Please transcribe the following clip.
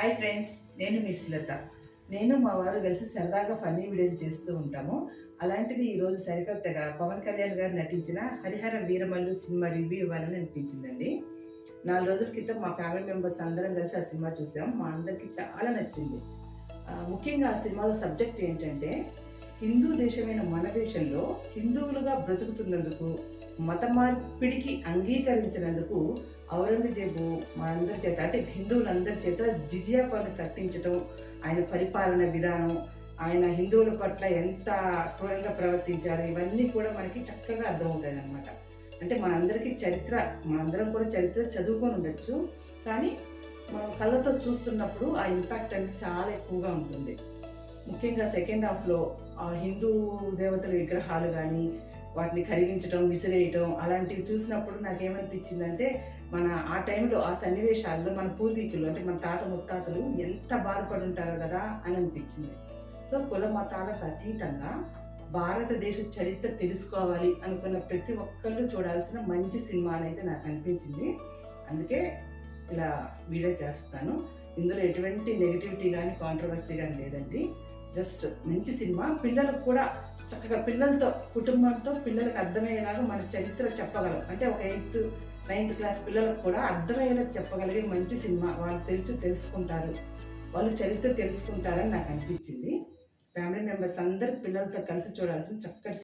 Hi friends, నేను మీ శ్రీలత. నేను మా వారు కలిసి సరదాగా ఫన్నీ వీడియోలు చేస్తూ ఉంటాము. అలాంటిది ఈరోజు సరికొత్తగా పవన్ కళ్యాణ్ గారు నటించిన 'హరిహర వీరమల్లు' సినిమా రివ్యూ ఇవ్వాలని అనిపించిందండి. 4 రోజుల క్రితం మా ఫ్యామిలీ మెంబర్స్ అందరం కలిసి ఆ సినిమా చూసాం. మా అందరికీ చాలా నచ్చింది. ముఖ్యంగా ఆ సినిమాలో సబ్జెక్ట్ ఏంటంటే, హిందూ దేశమైన మన దేశంలో హిందువులుగా బ్రతుకుతున్నందుకు, మత మార్పిడికి అంగీకరించినందుకు ఔరంగజేబు మనందరి చేత, అంటే హిందువులందరి చేత జిజియా పన్ను కట్టించటం, ఆయన పరిపాలన విధానం, ఆయన హిందువుల పట్ల ఎంత క్రూరంగా ప్రవర్తించారు, ఇవన్నీ కూడా మనకి చక్కగా అర్థమవుతాయి అన్నమాట. అంటే మనందరం కూడా చరిత్ర చదువుకొని ఉండొచ్చు, కానీ మనం కళ్ళతో చూస్తున్నప్పుడు ఆ ఇంపాక్ట్ అనేది చాలా ఎక్కువగా ఉంటుంది. ముఖ్యంగా సెకండ్ హాఫ్‌లో ఆ హిందూ దేవతల విగ్రహాలు గానీ, వాటిని కరిగించటం, విసిరేయటం అలాంటివి చూసినప్పుడు నాకేమనిపించిందంటే, ఆ టైంలో ఆ సన్నివేశాల్లో మన పూర్వీకులు, అంటే మన తాత ముత్తాతలు ఎంత బాధపడుంటారో గదా అని అనిపించింది. సో, కుల మతాలకు అతీతంగా భారతదేశ చరిత్ర తెలుసుకోవాలి అనుకున్న ప్రతి ఒక్కళ్ళు చూడాల్సిన మంచి సినిమా అనైతే నాకు అనిపించింది. అందుకే ఇలా వీడియో చేస్తాను. ఇందులో ఎటువంటి నెగటివిటీ గానీ, కాంట్రోవర్సీ గానీ లేదండి. జస్ట్ మంచి సినిమా. పిల్లలకు కూడా చక్కగా కుటుంబంతో పిల్లలకు అర్థమయ్యేలాగా మన చరిత్ర చెప్పగలం. అంటే ఒక 8థ్, 9థ్ క్లాస్ పిల్లలకు కూడా అర్థమయ్యేలా చెప్పగలిగే మంచి సినిమా. వాళ్ళు తెలుసుకుంటారు. వాళ్ళు చరిత్ర తెలుసుకుంటారని నాకు అనిపించింది. ఫ్యామిలీ మెంబర్స్ అందరూ పిల్లలతో కలిసి చూడాల్సిన చక్కటి